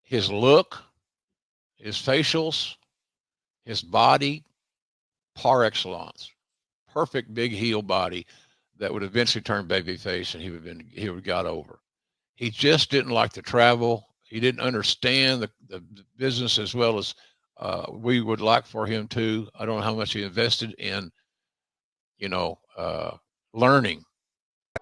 His look, his facials, his body, par excellence. Perfect big heel body that would eventually turn babyface, and he would got over. He just didn't like to travel. He didn't understand the business as well as we would like for him to. I don't know how much he invested in, you know, learning.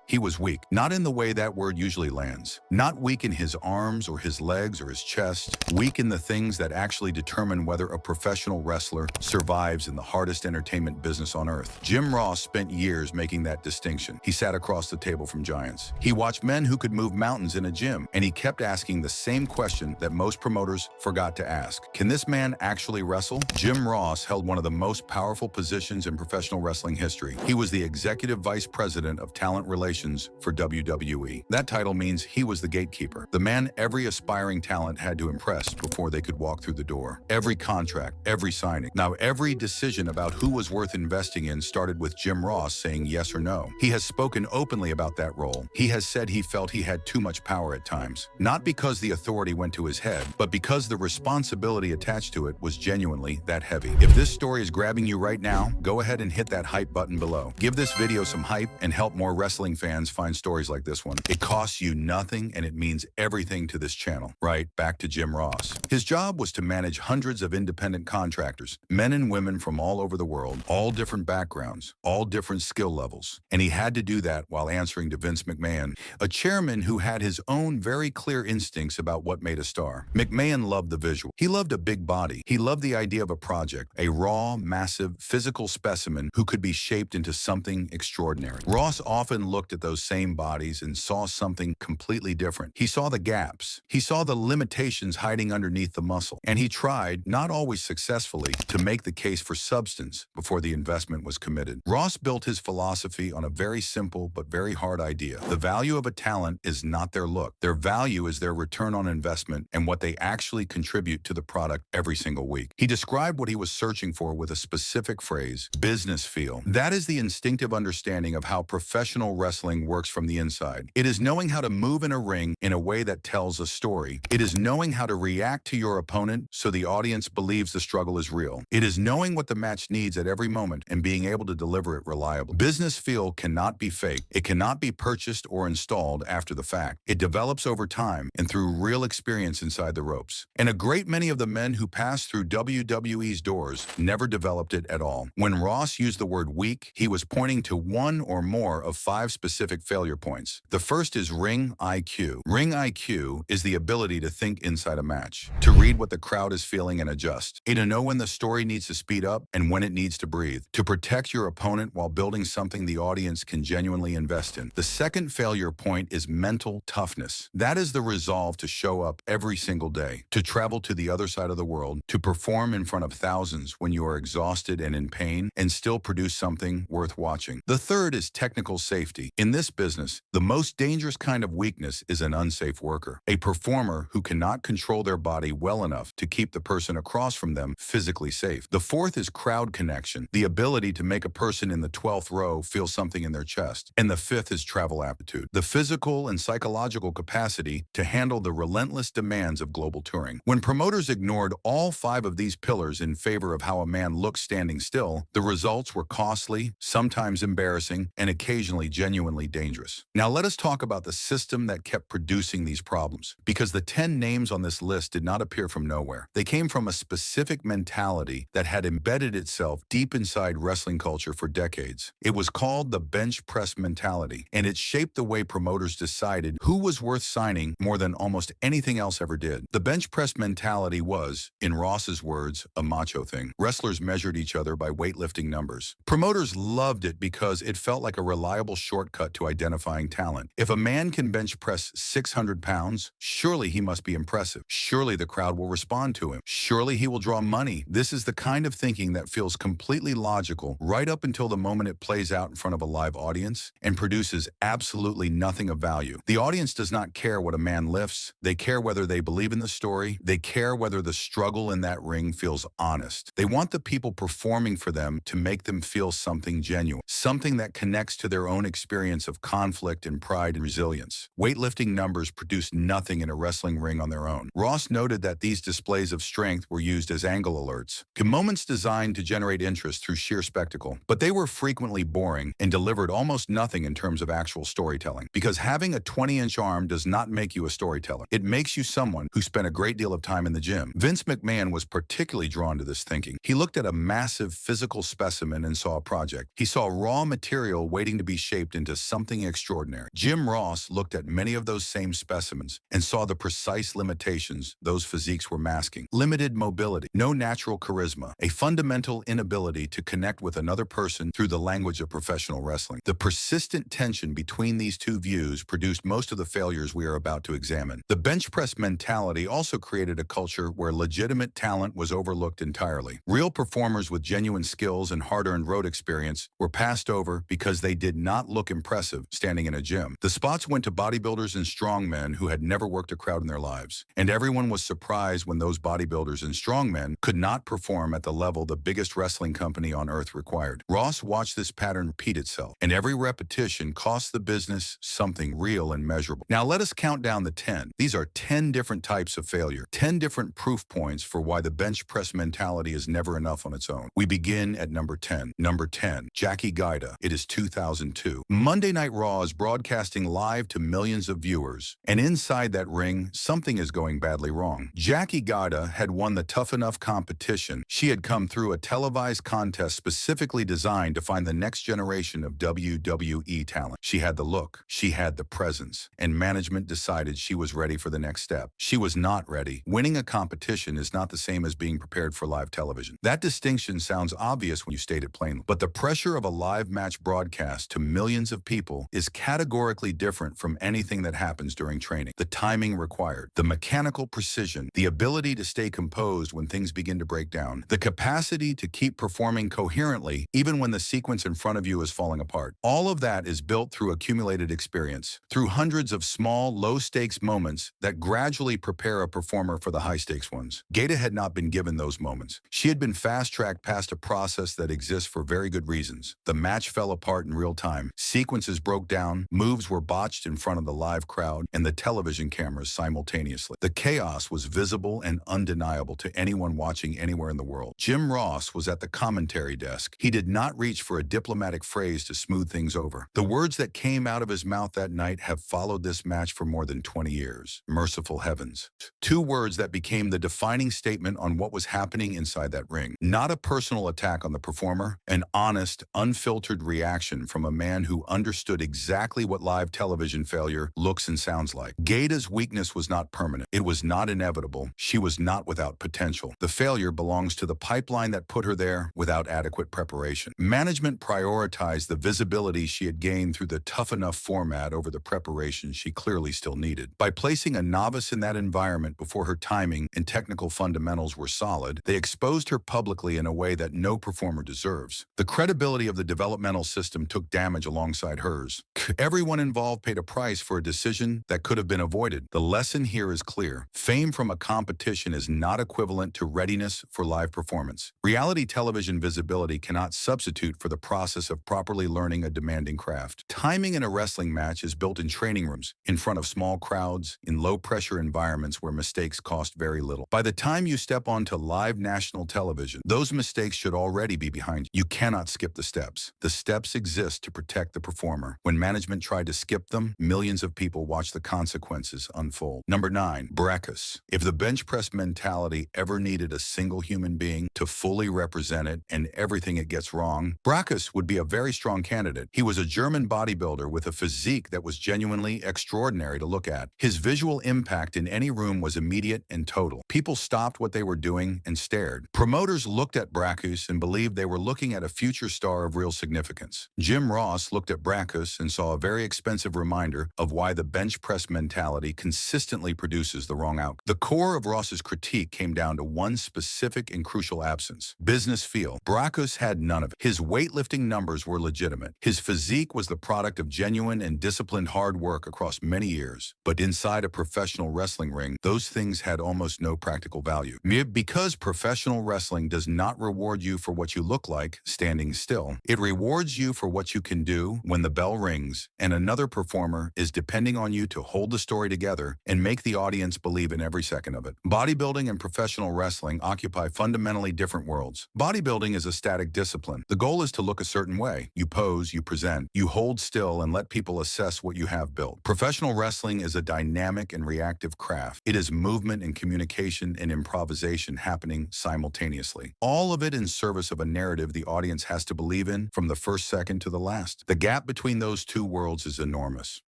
He was weak, not in the way that word usually lands. Not weak in his arms or his legs or his chest, weak in the things that actually determine whether a professional wrestler survives in the hardest entertainment business on earth. Jim Ross spent years making that distinction. He sat across the table from giants. He watched men who could move mountains in a gym, and he kept asking the same question that most promoters forgot to ask. Can this man actually wrestle? Jim Ross held one of the most powerful positions in professional wrestling history. He was the executive vice president of talent relations for WWE. That title means he was the gatekeeper, the man every aspiring talent had to impress before they could walk through the door. Every contract, every signing, now every decision about who was worth investing in started with Jim Ross saying yes or no. He has spoken openly about that role. He has said he felt he had too much power at times, not because the authority went to his head, but because the responsibility attached to it was genuinely that heavy. If this story is grabbing you right now, go ahead and hit that hype button below. Give this video some hype and help more wrestling fans find stories like this one. It costs you nothing and it means everything to this channel. Right, back to Jim Ross. His job was to manage hundreds of independent contractors, men and women from all over the world, all different backgrounds, all different skill levels. And he had to do that while answering to Vince McMahon, a chairman who had his own very clear instincts about what made a star. McMahon loved the visual. He loved a big body. He loved the idea of a project, a raw, massive, physical specimen who could be shaped into something extraordinary. Ross often looked at those same bodies and saw something completely different. He saw the gaps. He saw the limitations hiding underneath the muscle. And he tried, not always successfully, to make the case for substance before the investment was committed. Ross built his philosophy on a very simple but very hard idea. The value of a talent is not their look. Their value is their return on investment and what they actually contribute to the product every single week. He described what he was searching for with a specific phrase, business feel. That is the instinctive understanding of how professional wrestling works from the inside. It is knowing how to move in a ring in a way that tells a story. It is knowing how to react to your opponent so the audience believes the struggle is real. It is knowing what the match needs at every moment and being able to deliver it reliably. Business feel cannot be fake. It cannot be purchased or installed after the fact. It develops over time and through real experience inside the ropes. And a great many of the men who passed through WWE's doors never developed it at all. When Ross used the word weak, he was pointing to one or more of 5 specific failure points. The first is ring IQ. Ring IQ is the ability to think inside a match, to read what the crowd is feeling and adjust, and to know when the story needs to speed up and when it needs to breathe, to protect your opponent while building something the audience can genuinely invest in. The second failure point is mental toughness. That is the resolve to show up every single day, to travel to the other side of the world, to perform in front of thousands when you are exhausted and in pain, and still produce something worth watching. The third is technical safety. In this business, the most dangerous kind of weakness is an unsafe worker, a performer who cannot control their body well enough to keep the person across from them physically safe. The fourth is crowd connection, the ability to make a person in the 12th row feel something in their chest. And the fifth is travel aptitude, the physical and psychological capacity to handle the relentless demands of global touring. When promoters ignored all 5 of these pillars in favor of how a man looks standing still, the results were costly, sometimes embarrassing, and occasionally genuinely dangerous. Now let us talk about the system that kept producing these problems, because the 10 names on this list did not appear from nowhere. They came from a specific mentality that had embedded itself deep inside wrestling culture for decades. It was called the bench press mentality, and it shaped the way promoters decided who was worth signing more than almost anything else ever did. The bench press mentality was, in Ross's words, a macho thing. Wrestlers measured each other by weightlifting numbers. Promoters loved it because it felt like a reliable shortcut to identifying talent. If a man can bench press 600 pounds, surely he must be impressive. Surely the crowd will respond to him. Surely he will draw money. This is the kind of thinking that feels completely logical right up until the moment it plays out in front of a live audience and produces absolutely nothing of value. The audience does not care what a man lifts. They care whether they believe in the story. They care whether the struggle in that ring feels honest. They want the people performing for them to make them feel something genuine, something that connects to their own experience experience of conflict and pride and resilience. Weightlifting numbers produce nothing in a wrestling ring on their own. Ross noted that these displays of strength were used as angle alerts, moments designed to generate interest through sheer spectacle, but they were frequently boring and delivered almost nothing in terms of actual storytelling. Because having a 20-inch arm does not make you a storyteller. It makes you someone who spent a great deal of time in the gym. Vince McMahon was particularly drawn to this thinking. He looked at a massive physical specimen and saw a project. He saw raw material waiting to be shaped into something extraordinary. Jim Ross looked at many of those same specimens and saw the precise limitations those physiques were masking. Limited mobility, no natural charisma, a fundamental inability to connect with another person through the language of professional wrestling. The persistent tension between these two views produced most of the failures we are about to examine. The bench press mentality also created a culture where legitimate talent was overlooked entirely. Real performers with genuine skills and hard-earned road experience were passed over because they did not look impressive standing in a gym. The spots went to bodybuilders and strongmen who had never worked a crowd in their lives. And everyone was surprised when those bodybuilders and strongmen could not perform at the level the biggest wrestling company on earth required. Ross watched this pattern repeat itself, and every repetition cost the business something real and measurable. Now let us count down the 10. These are 10 different types of failure, 10 different proof points for why the bench press mentality is never enough on its own. We begin at number 10. Number 10, Jackie Gayda. It is 2002. Monday Night Raw is broadcasting live to millions of viewers, and inside that ring, something is going badly wrong. Jackie Gayda had won the Tough Enough competition. She had come through a televised contest specifically designed to find the next generation of WWE talent. She had the look, she had the presence, and management decided she was ready for the next step. She was not ready. Winning a competition is not the same as being prepared for live television. That distinction sounds obvious when you state it plainly, but the pressure of a live match broadcast to millions of people is categorically different from anything that happens during training. The timing required, the mechanical precision, the ability to stay composed when things begin to break down, the capacity to keep performing coherently even when the sequence in front of you is falling apart. All of that is built through accumulated experience, through hundreds of small, low-stakes moments that gradually prepare a performer for the high-stakes ones. Gayda had not been given those moments. She had been fast-tracked past a process that exists for very good reasons. The match fell apart in real time. Sequences broke down, moves were botched in front of the live crowd and the television cameras simultaneously. The chaos was visible and undeniable to anyone watching anywhere in the world. Jim Ross was at the commentary desk. He did not reach for a diplomatic phrase to smooth things over. The words that came out of his mouth that night have followed this match for more than 20 years. Merciful heavens. Two words that became the defining statement on what was happening inside that ring. Not a personal attack on the performer, an honest, unfiltered reaction from a man who understood exactly what live television failure looks and sounds like. Gayda's weakness was not permanent. It was not inevitable. She was not without potential. The failure belongs to the pipeline that put her there without adequate preparation. Management prioritized the visibility she had gained through the Tough Enough format over the preparation she clearly still needed. By placing a novice in that environment before her timing and technical fundamentals were solid, they exposed her publicly in a way that no performer deserves. The credibility of the developmental system took damage alongside hers. Everyone involved paid a price for a decision that could have been avoided. The lesson here is clear. Fame from a competition is not equivalent to readiness for live performance. Reality television visibility cannot substitute for the process of properly learning a demanding craft. Timing in a wrestling match is built in training rooms, in front of small crowds, in low-pressure environments where mistakes cost very little. By the time you step onto live national television, those mistakes should already be behind you. You cannot skip the steps. The steps exist to protect the performer. When management tried to skip them, millions of people watched the consequences unfold. Number 9, Brakkus. If the bench press mentality ever needed a single human being to fully represent it and everything it gets wrong, Brakkus would be a very strong candidate. He was a German bodybuilder with a physique that was genuinely extraordinary to look at. His visual impact in any room was immediate and total. People stopped what they were doing and stared. Promoters looked at Brakkus and believed they were looking at a future star of real significance. Jim Ross looked at Brakkus and saw a very expensive reminder of why the bench press mentality consistently produces the wrong outcome. The core of Ross's critique came down to one specific and crucial absence: business feel. Brakkus had none of it. His weightlifting numbers were legitimate. His physique was the product of genuine and disciplined hard work across many years. But inside a professional wrestling ring, those things had almost no practical value. Because professional wrestling does not reward you for what you look like standing still. It rewards you for what you can do you when the bell rings, and another performer is depending on you to hold the story together and make the audience believe in every second of it. Bodybuilding and professional wrestling occupy fundamentally different worlds. Bodybuilding is a static discipline. The goal is to look a certain way. You pose, you present, you hold still and let people assess what you have built. Professional wrestling is a dynamic and reactive craft. It is movement and communication and improvisation happening simultaneously. All of it in service of a narrative the audience has to believe in from the first second to the last. The gap between those two worlds is enormous.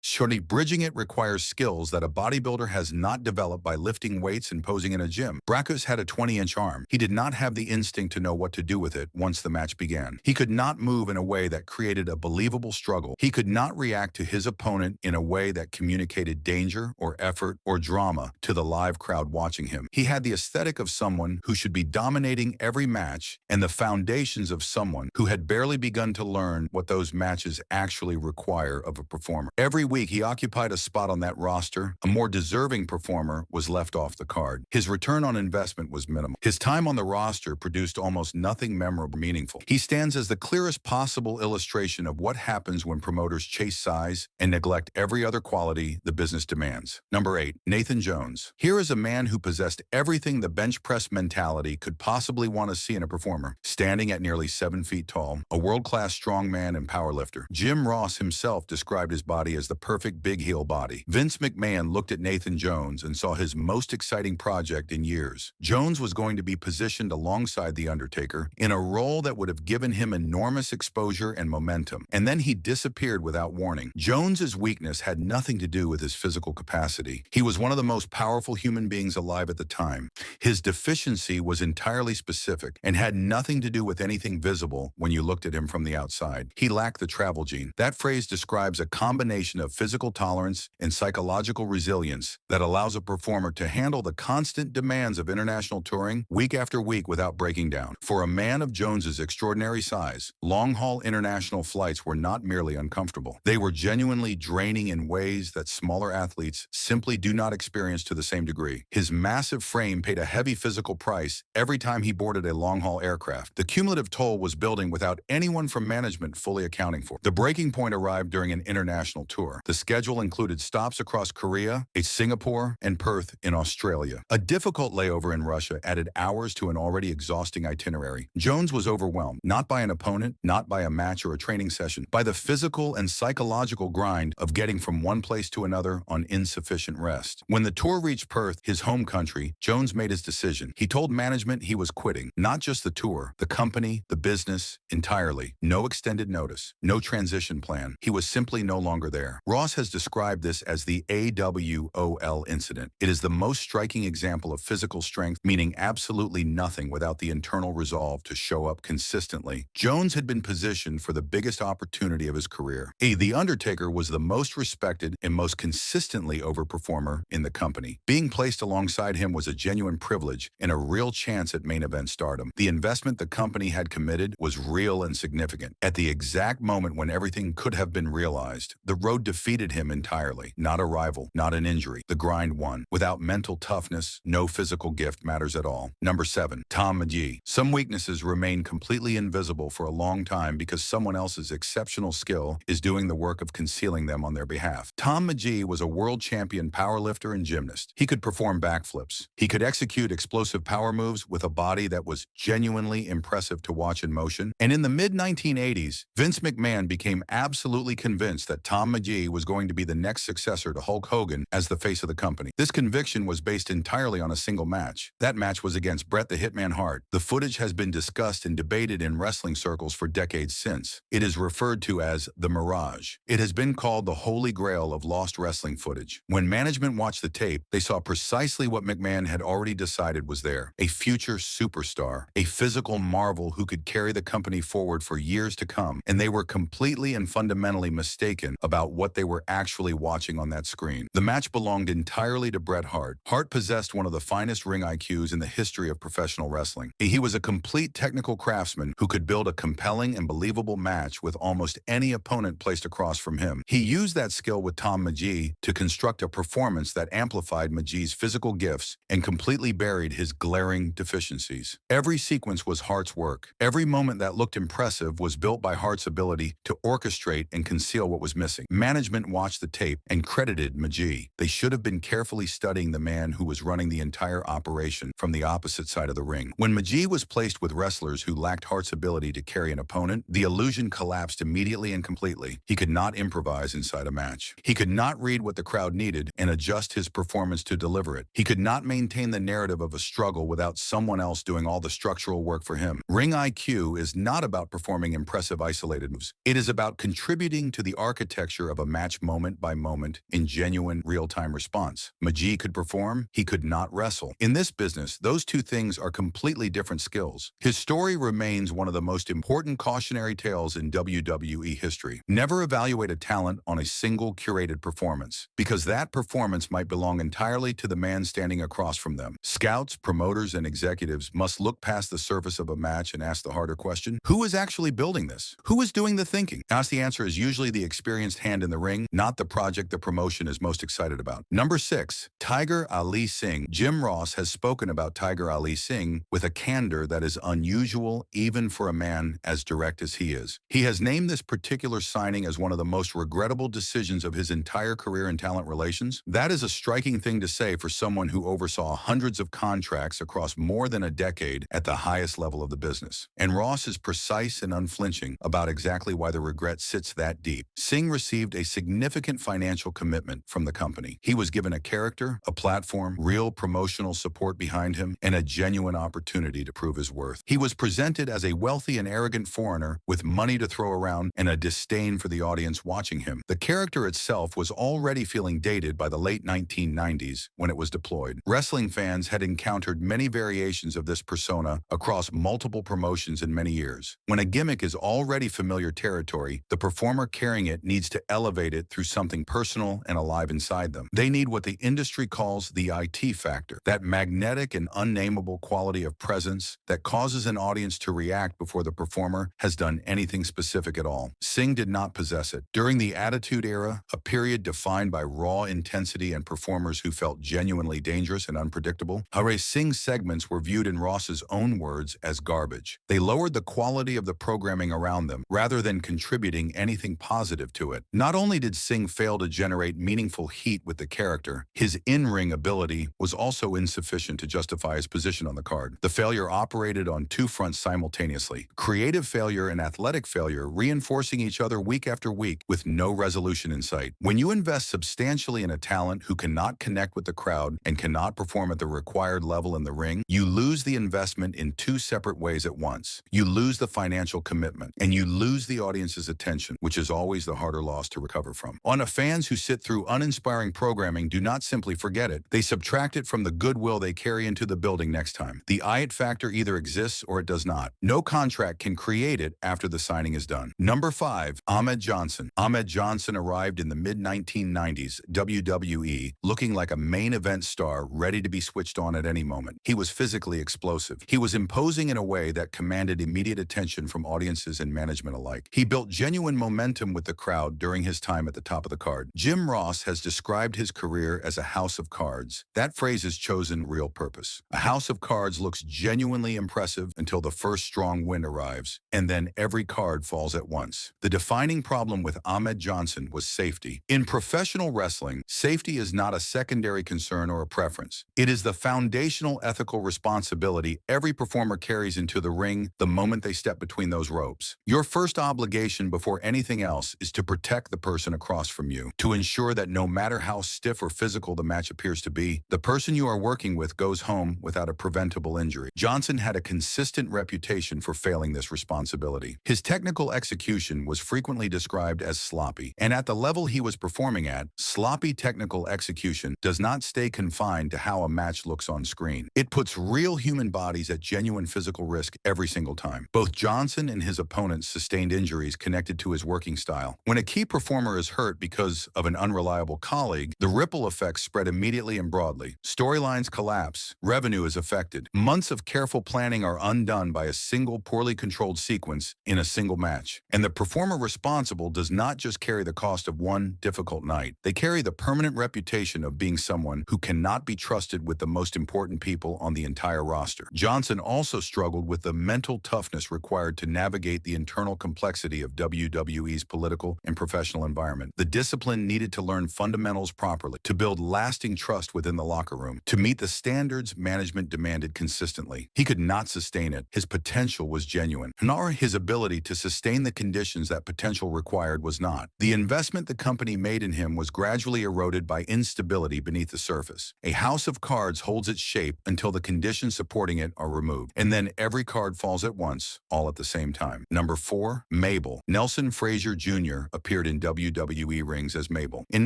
Surely bridging it requires skills that a bodybuilder has not developed by lifting weights and posing in a gym. Brakkus had a 20-inch arm. He did not have the instinct to know what to do with it once the match began. He could not move in a way that created a believable struggle. He could not react to his opponent in a way that communicated danger or effort or drama to the live crowd watching him. He had the aesthetic of someone who should be dominating every match and the foundations of someone who had barely begun to learn what those matches actually require of a performer. Every week he occupied a spot on that roster. A more deserving performer was left off the card. His return on investment was minimal. His time on the roster produced almost nothing memorable or meaningful. He stands as the clearest possible illustration of what happens when promoters chase size and neglect every other quality the business demands. Number 8, Nathan Jones. Here is a man who possessed everything the bench press mentality could possibly want to see in a performer. Standing at nearly 7 feet tall, a world-class strongman and powerlifter. Jim Ross himself described his body as the perfect big heel body. Vince McMahon looked at Nathan Jones and saw his most exciting project in years. Jones was going to be positioned alongside The Undertaker in a role that would have given him enormous exposure and momentum. And then he disappeared without warning. Jones's weakness had nothing to do with his physical capacity. He was one of the most powerful human beings alive at the time. His deficiency was entirely specific and had nothing to do with anything visible when you looked at him from the outside. He lacked the travel gene. That phrase describes a combination of physical tolerance and psychological resilience that allows a performer to handle the constant demands of international touring week after week without breaking down. For a man of Jones's extraordinary size, long-haul international flights were not merely uncomfortable. They were genuinely draining in ways that smaller athletes simply do not experience to the same degree. His massive frame paid a heavy physical price every time he boarded a long-haul aircraft. The cumulative toll was building without anyone from management fully accounting for. The breaking point arrived during an international tour. The schedule included stops across Korea, Singapore, and Perth in Australia. A difficult layover in Russia added hours to an already exhausting itinerary. Jones was overwhelmed, not by an opponent, not by a match or a training session, by the physical and psychological grind of getting from one place to another on insufficient rest. When the tour reached Perth, his home country, Jones made his decision. He told management he was quitting, not just the tour, the company, the business, entirely. No extended notice, no transition plan. He was simply no longer there. Ross has described this as the AWOL incident. It is the most striking example of physical strength, meaning absolutely nothing without the internal resolve to show up consistently. Jones had been positioned for the biggest opportunity of his career. The Undertaker was the most respected and most consistently over performer in the company. Being placed alongside him was a genuine privilege and a real chance at main event stardom. The investment the company had committed was real and significant. At the exact moment when everything could have been realized, the road defeated him entirely. Not a rival, not an injury. The grind won. Without mental toughness, no physical gift matters at all. Number 7, Tom Magee. Some weaknesses remain completely invisible for a long time because someone else's exceptional skill is doing the work of concealing them on their behalf. Tom Magee was a world champion powerlifter and gymnast. He could perform backflips. He could execute explosive power moves with a body that was genuinely impressive to watch in motion. And in the mid-1980s, Vince McMahon became absolutely convinced that Tom Magee was going to be the next successor to Hulk Hogan as the face of the company. This conviction was based entirely on a single match. That match was against Bret the Hitman Hart. The footage has been discussed and debated in wrestling circles for decades since. It is referred to as the Mirage. It has been called the holy grail of lost wrestling footage. When management watched the tape, they saw precisely what McMahon had already decided was there: a future superstar, a physical marvel who could carry the company forward for years to come. And they were completely and fundamentally mistaken about what they were actually watching on that screen. The match belonged entirely to Bret Hart. Hart possessed one of the finest ring IQs in the history of professional wrestling. He was a complete technical craftsman who could build a compelling and believable match with almost any opponent placed across from him. He used that skill with Tom Magee to construct a performance that amplified Magee's physical gifts and completely buried his glaring deficiencies. Every sequence was Hart's work. Every moment that looked impressive was built by Hart's ability to orchestrate and conceal what was missing. Management watched the tape and credited Magee. They should have been carefully studying the man who was running the entire operation from the opposite side of the ring. When Magee was placed with wrestlers who lacked Hart's ability to carry an opponent, the illusion collapsed immediately and completely. He could not improvise inside a match. He could not read what the crowd needed and adjust his performance to deliver it. He could not maintain the narrative of a struggle without someone else doing all the structural work for him. Ring IQ is not about performing impressive isolated moves. It is about contributing to the architecture of a match moment by moment in genuine real-time response. Magee could perform, he could not wrestle. In this business, those two things are completely different skills. His story remains one of the most important cautionary tales in WWE history. Never evaluate a talent on a single curated performance, because that performance might belong entirely to the man standing across from them. Scouts, promoters, and executives must look past the surface of a match and ask the harder question: who is actually building this? Who is doing the thinking? As the answer is usually the experienced hand in the ring, not the project the promotion is most excited about. Number 6, Tiger Ali Singh. Jim Ross has spoken about Tiger Ali Singh with a candor that is unusual even for a man as direct as he is. He has named this particular signing as one of the most regrettable decisions of his entire career in talent relations. That is a striking thing to say for someone who oversaw hundreds of contracts across more than a decade at the highest level of the business. And Ross is precise and unflinching about exactly why the regret sits that deep. Singh received a significant financial commitment from the company. He was given a character, a platform, real promotional support behind him, and a genuine opportunity to prove his worth. He was presented as a wealthy and arrogant foreigner with money to throw around and a disdain for the audience watching him. The character itself was already feeling dated by the late 1990s when it was deployed. Wrestling fans had encountered many variations of this persona across multiple promotions in many years. When a gimmick is already familiar territory, the performer carrying it needs to elevate it through something personal and alive inside them. They need what the industry calls the IT factor, that magnetic and unnameable quality of presence that causes an audience to react before the performer has done anything specific at all. Singh did not possess it. During the Attitude Era, a period defined by raw intensity and performers who felt genuinely dangerous and unpredictable, Singh's segments were viewed in Ross's own words as garbage. They lowered the quality of the programming around them rather than contributing anything positive to it. Not only did Singh fail to generate meaningful heat with the character, his in-ring ability was also insufficient to justify his position on the card. The failure operated on two fronts simultaneously: creative failure and athletic failure, reinforcing each other week after week with no resolution in sight. When you invest substantially in a talent who cannot connect with the crowd and cannot perform at the required level in the ring, you lose the investment in two separate ways at once. You lose the financial commitment, and you lose the audience's attention, which is always the harder loss to recover from. Fans who sit through uninspiring programming do not simply forget it. They subtract it from the goodwill they carry into the building next time. The it factor either exists or it does not. No contract can create it after the signing is done. Number 5, Ahmed Johnson. Ahmed Johnson arrived in the mid-1990s WWE looking like a main event star ready to be switched on at any moment. He was physically explosive. He was imposing in a way that commanded immediate attention from audiences and management alike. He built genuine momentum with the crowd during his time at the top of the card. Jim Ross has described his career as a house of cards. That phrase has chosen real purpose. A house of cards looks genuinely impressive until the first strong wind arrives, and then every card falls at once. The defining problem with Ahmed Johnson was safety. In professional wrestling, safety is not a secondary concern or a preference. It is the foundational ethical responsibility every performer carries into the ring the moment they step between those ropes. Your first obligation before anything else is to protect the person across from you, to ensure that no matter how stiff or physical the match appears to be, the person you are working with goes home without a preventable injury. Johnson had a consistent reputation for failing this responsibility. His technical execution was frequently described as sloppy, and at the level he was performing at, sloppy technical execution does not stay confined to how a match looks on screen. It puts real human bodies at genuine physical risk every single time. Both Johnson and his opponents sustained injuries connected to his working style. When a key performer is hurt because of an unreliable colleague, the ripple effects spread immediately and broadly. Storylines collapse, revenue is affected. Months of careful planning are undone by a single poorly controlled sequence in a single match. And the performer responsible does not just carry the cost of one difficult night. They carry the permanent reputation of being someone who cannot be trusted with the most important people on the entire roster. Johnson also struggled with the mental toughness required to navigate the internal complexity of of WWE's political and professional environment. The discipline needed to learn fundamentals properly, to build lasting trust within the locker room, to meet the standards management demanded consistently. He could not sustain it. His potential was genuine, nor his ability to sustain the conditions that potential required was not. The investment the company made in him was gradually eroded by instability beneath the surface. A house of cards holds its shape until the conditions supporting it are removed, and then every card falls at once, all at the same time. Number 4, Mabel. Nelson Frazier Jr. appeared in WWE rings as Mabel. In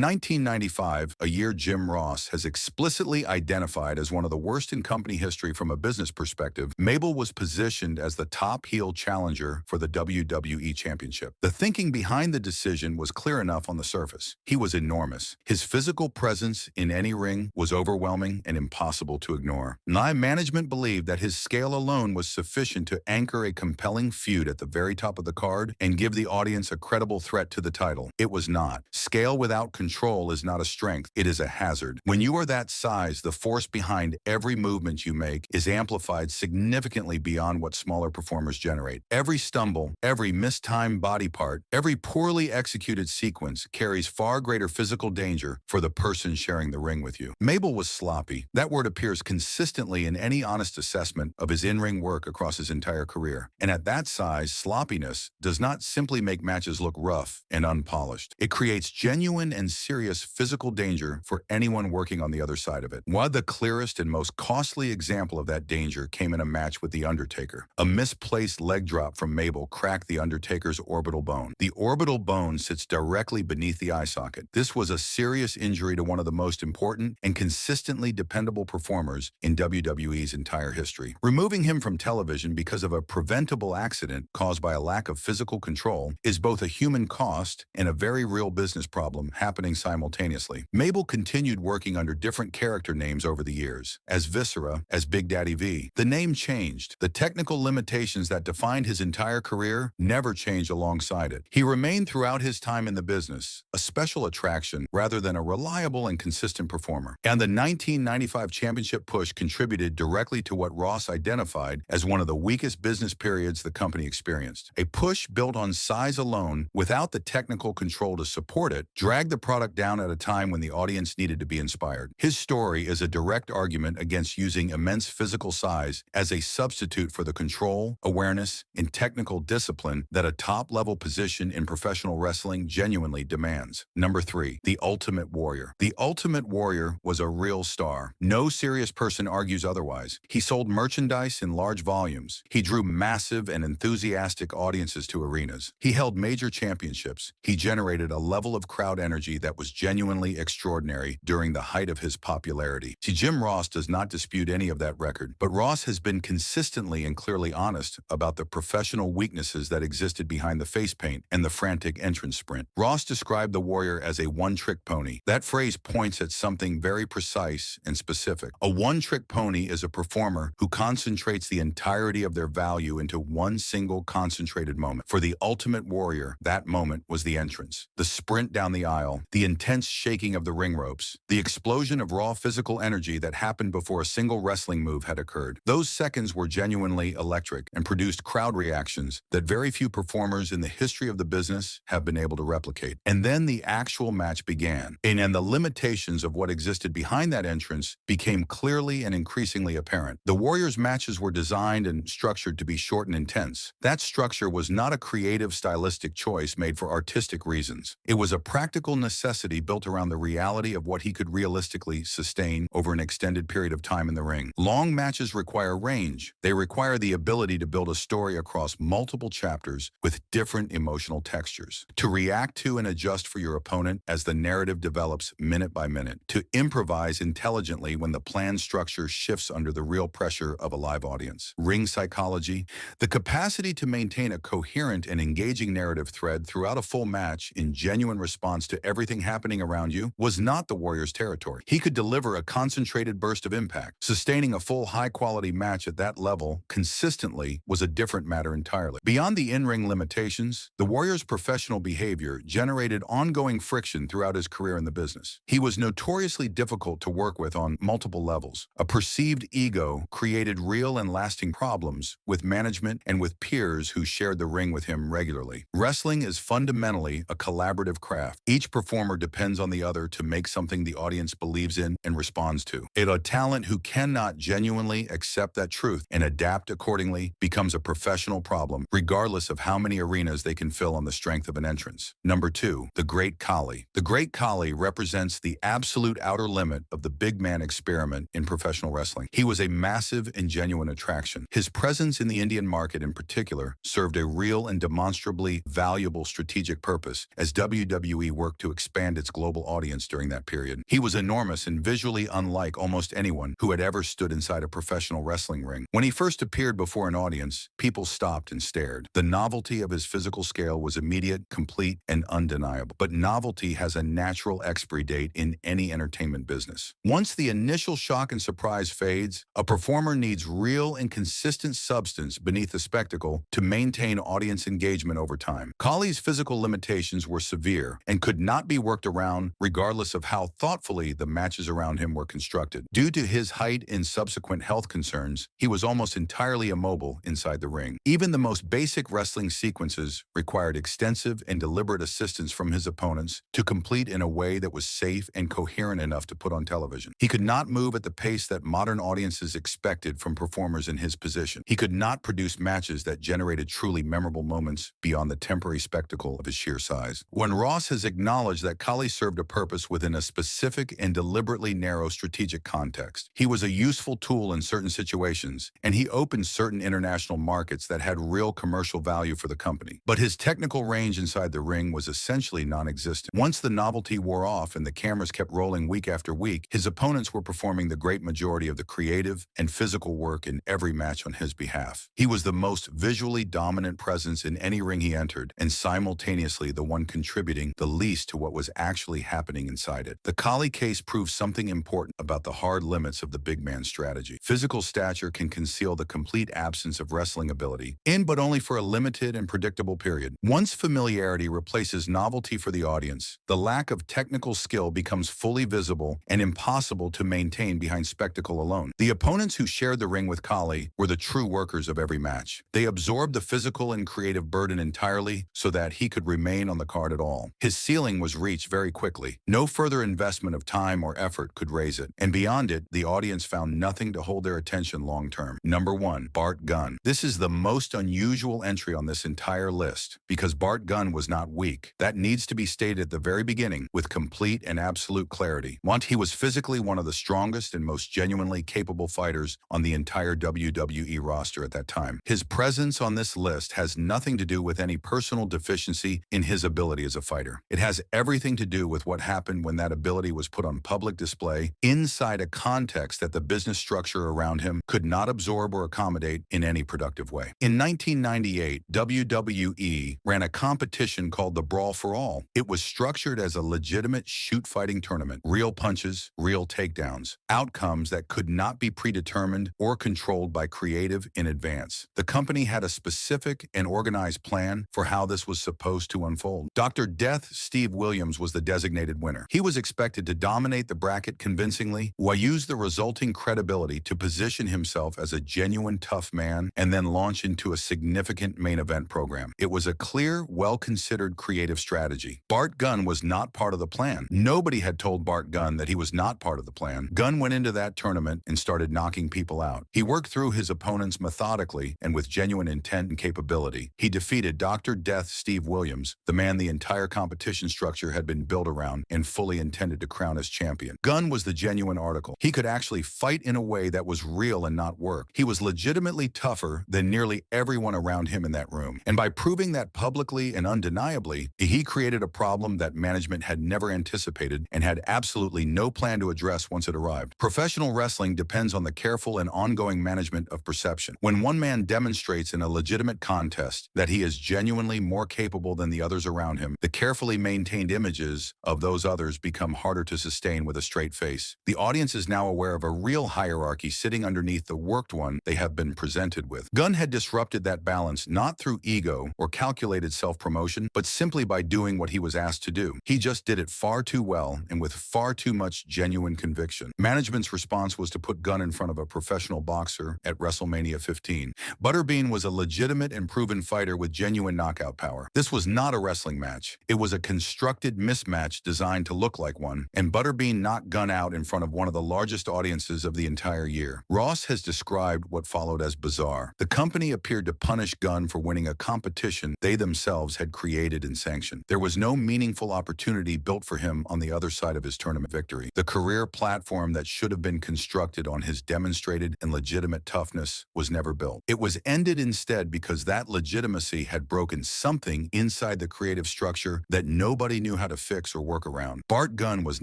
1995, a year Jim Ross has explicitly identified as one of the worst in company history from a business perspective, Mabel was positioned as the top heel challenger for the WWE Championship. The thinking behind the decision was clear enough on the surface. He was enormous. His physical presence in any ring was overwhelming and impossible to ignore. Management believed that his scale alone was sufficient to anchor a compelling feud at the very top of the card and give the audience a credible threat to the title. It was not. Scale without control is not a strength, it is a hazard. When you are that size, the force behind every movement you make is amplified significantly beyond what smaller performers generate. Every stumble, every mistimed body part, every poorly executed sequence carries far greater physical danger for the person sharing the ring with you. Mabel was sloppy. That word appears consistently in any honest assessment of his in-ring work across his entire career. And at that size, sloppiness does not simply make matches look rough and unpolished. It creates genuine and serious physical danger for anyone working on the other side of it. One of the clearest and most costly example of that danger came in a match with The Undertaker. A misplaced leg drop from Mabel cracked The Undertaker's orbital bone. The orbital bone sits directly beneath the eye socket. This was a serious injury to one of the most important and consistently dependable performers in WWE's entire history. Removing him from television because of a preventable accident caused by a lack of physical control is both a human cost and a very real business problem happening simultaneously. Mabel continued working under different character names over the years, as Viscera, as Big Daddy V. The name changed. The technical limitations that defined his entire career never changed alongside it. He remained throughout his time in the business, a special attraction rather than a reliable and consistent performer. And the 1995 championship push contributed directly to what Ross identified as one of the weakest business periods the company experienced. A push built on size alone, without the technical control to support it, dragged the product down at a time when the audience needed to be inspired. His story is a direct argument against using immense physical size as a substitute for the control, awareness, and technical discipline that a top-level position in professional wrestling genuinely demands. Number 3, The Ultimate Warrior. The Ultimate Warrior was a real star. No serious person argues otherwise. He sold merchandise in large volumes. He drew massive and enthusiastic audiences to arenas. He held major championships. He generated a level of crowd energy that was genuinely extraordinary during the height of his popularity. See, Jim Ross does not dispute any of that record, but Ross has been consistently and clearly honest about the professional weaknesses that existed behind the face paint and the frantic entrance sprint. Ross described the Warrior as a one-trick pony. That phrase points at something very precise and specific. A one-trick pony is a performer who concentrates the entirety of their value into one single concentrated moment. For the Ultimate Warrior, that moment was the entrance, the sprint down the aisle, the intense shaking of the ring ropes, the explosion of raw physical energy that happened before a single wrestling move had occurred. Those seconds were genuinely electric and produced crowd reactions that very few performers in the history of the business have been able to replicate. And then the actual match began, and the limitations of what existed behind that entrance became clearly and increasingly apparent. The Warriors' matches were designed and structured to be short and intense. That structure was not a creative stylistic choice made for artistic reasons. It was a practical necessity built around the reality of what he could realistically sustain over an extended period of time in the ring. Long matches require range. They require the ability to build a story across multiple chapters with different emotional textures, to react to and adjust for your opponent as the narrative develops minute by minute, to improvise intelligently when the planned structure shifts under the real pressure of a live audience. Ring psychology, the capacity to maintain a coherent and engaging narrative thread throughout a full match in genuine response to everything happening around you, was not the Warrior's territory. He could deliver a concentrated burst of impact. Sustaining a full high-quality match at that level consistently was a different matter entirely. Beyond the in-ring limitations, the Warrior's professional behavior generated ongoing friction throughout his career in the business. He was notoriously difficult to work with on multiple levels. A perceived ego created real and lasting problems with management and with peers who shared the ring with him regularly. Wrestling is fundamentally a collaborative craft. Each performer depends on the other to make something the audience believes in and responds to. A talent who cannot genuinely accept that truth and adapt accordingly becomes a professional problem, regardless of how many arenas they can fill on the strength of an entrance. Number 2, the Great Khali. The Great Khali represents the absolute outer limit of the big man experiment in professional wrestling. He was a massive and genuine attraction. His presence in the Indian market in particular served a real and demonstrably valuable strategic purpose as WWE worked to expand its global audience during that period. He was enormous and visually unlike almost anyone who had ever stood inside a professional wrestling ring. When he first appeared before an audience, people stopped and stared. The novelty of his physical scale was immediate, complete, and undeniable. But novelty has a natural expiry date in any entertainment business. Once the initial shock and surprise fades, a performer needs real and consistent substance beneath the spectacle to maintain audience engagement over time. Khali's physical limitations were severe and could not be worked around regardless of how thoughtfully the matches around him were constructed. Due to his height and subsequent health concerns, he was almost entirely immobile inside the ring. Even the most basic wrestling sequences required extensive and deliberate assistance from his opponents to complete in a way that was safe and coherent enough to put on television. He could not move at the pace that modern audiences expected from performers in his position. He could not produce matches that generated truly memorable moments beyond the temporary spectacle of his sheer size. When Ross has acknowledged that Khali served a purpose within a specific and deliberately narrow strategic context, he was a useful tool in certain situations, and he opened certain international markets that had real commercial value for the company. But his technical range inside the ring was essentially non-existent. Once the novelty wore off and the cameras kept rolling week after week, his opponents were performing the great majority of the creative and physical work in every match on his behalf. He was the most visually dominant presence in any ring he entered, and simultaneously the one contributing the least to what was actually happening inside it. The Khali case proves something important about the hard limits of the big man strategy. Physical stature can conceal the complete absence of wrestling ability, but only for a limited and predictable period. Once familiarity replaces novelty for the audience, the lack of technical skill becomes fully visible and impossible to maintain behind spectacle alone. The opponents who shared the ring with Khali were the true workers of every match. They absorbed the physical and creative burden entirely so that he could remain on the card at all. His ceiling was reached very quickly. No further investment of time or effort could raise it. And beyond it, the audience found nothing to hold their attention long term. Number 1, Bart Gunn. This is the most unusual entry on this entire list because Bart Gunn was not weak. That needs to be stated at the very beginning with complete and absolute clarity. He was physically one of the strongest and most genuinely capable fighters on the entire WWE roster at that time. His presence on this list has nothing to do with any personal deficiency in his ability as a fighter. It has everything to do with what happened when that ability was put on public display inside a context that the business structure around him could not absorb or accommodate in any productive way. In 1998, WWE ran a competition called the Brawl for All. It was structured as a legitimate shoot-fighting tournament. Real punches, real takedowns. Outcomes that could not be predetermined or controlled by creative in advance. The company had a specific and organized plan for how this was supposed to unfold. Dr. Death Steve Williams was the designated winner. He was expected to dominate the bracket convincingly while use the resulting credibility to position himself as a genuine tough man and then launch into a significant main event program. It was a clear, well-considered creative strategy. Bart Gunn was not part of the plan. Nobody had told Bart Gunn that he was not part of the plan. Gunn went into that tournament and started knocking people out. He worked through his opponents methodically and with genuine intent and capability. He defeated Dr. Death Steve Williams, the man the entire competition structure had been built around and fully intended to crown as champion. Gunn was the genuine article. He could actually fight in a way that was real and not work. He was legitimately tougher than nearly everyone around him in that room. And by proving that publicly and undeniably, he created a problem that management had never anticipated and had absolutely no plan to address once it arrived. Professional wrestling depends on the careful and ongoing management of perception. When one man demonstrates in a legitimate contest that he is genuinely more capable than the others around him, the carefully maintained images of those others become harder to sustain with a straight face. The audience is now aware of a real hierarchy sitting underneath the worked one they have been presented with. Gunn had disrupted that balance not through ego or calculated self-promotion, but simply by doing what he was asked to do. He just did it far too well and with far too much genuine conviction. Management's response was to put Gunn in front of a professional boxer at WrestleMania 15. Butterbean was a legitimate and proven fighter with with genuine knockout power. This was not a wrestling match. It was a constructed mismatch designed to look like one, and Butterbean knocked Gunn out in front of one of the largest audiences of the entire year. Ross has described what followed as bizarre. The company appeared to punish Gunn for winning a competition they themselves had created and sanctioned. There was no meaningful opportunity built for him on the other side of his tournament victory. The career platform that should have been constructed on his demonstrated and legitimate toughness was never built. It was ended instead because that legitimacy had broken something inside the creative structure that nobody knew how to fix or work around. Bart Gunn was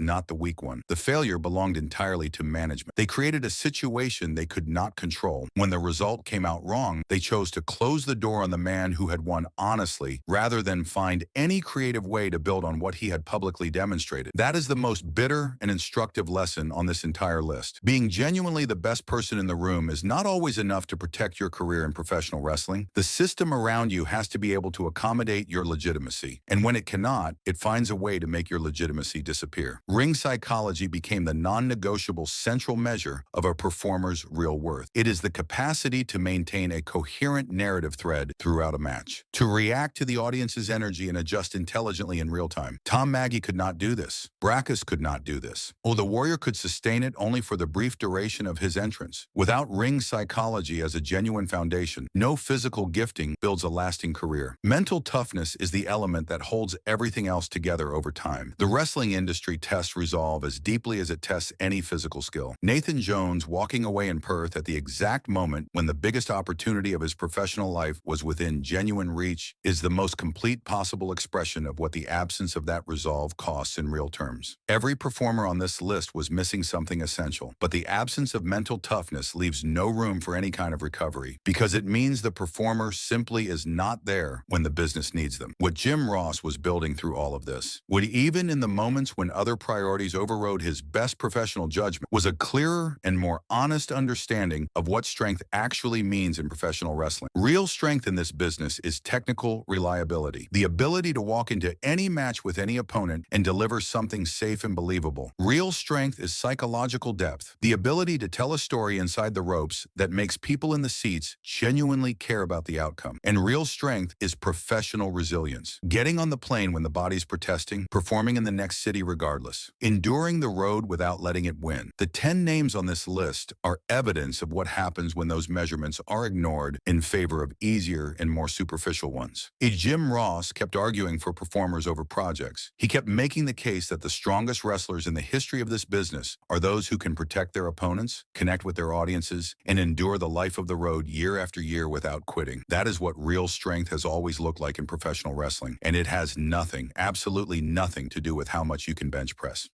not the weak one. The failure belonged entirely to management. They created a situation they could not control. When the result came out wrong, they chose to close the door on the man who had won honestly, rather than find any creative way to build on what he had publicly demonstrated. That is the most bitter and instructive lesson on this entire list. Being genuinely the best person in the room is not always enough to protect your career in professional wrestling. The system around you has to be able to accommodate your legitimacy, and when it cannot, it finds a way to make your legitimacy disappear. Ring psychology became the non-negotiable central measure of a performer's real worth. It is the capacity to maintain a coherent narrative thread throughout a match, to react to the audience's energy and adjust intelligently in real time. Magee could not do this. Brakkus could not do this. The Warrior could sustain it only for the brief duration of his entrance. Without ring psychology as a genuine foundation, no physical gifting builds a lasting career. Mental toughness is the element that holds everything else together over time. The wrestling industry tests resolve as deeply as it tests any physical skill. Nathan Jones walking away in Perth at the exact moment when the biggest opportunity of his professional life was within genuine reach is the most complete possible expression of what the absence of that resolve costs in real terms. Every performer on this list was missing something essential, but the absence of mental toughness leaves no room for any kind of recovery, because it means the performer simply is not there when the business needs them. What Jim Ross was building through all of this, would even in the moments when other priorities overrode his best professional judgment, was a clearer and more honest understanding of what strength actually means in professional wrestling. Real strength in this business is technical reliability, the ability to walk into any match with any opponent and deliver something safe and believable. Real strength is psychological depth, the ability to tell a story inside the ropes that makes people in the seats genuinely care about the outcome. And real strength is professional resilience, getting on the plane when the body's protesting, performing in the next city regardless, enduring the road without letting it win. The 10 names on this list are evidence of what happens when those measurements are ignored in favor of easier and more superficial ones. Jim Ross kept arguing for performers over projects. He kept making the case that the strongest wrestlers in the history of this business are those who can protect their opponents, connect with their audiences, and endure the life of the road year after year without quitting. That is what real strength has always looked like in professional wrestling, and it has nothing, absolutely nothing to do with how much you can bench press.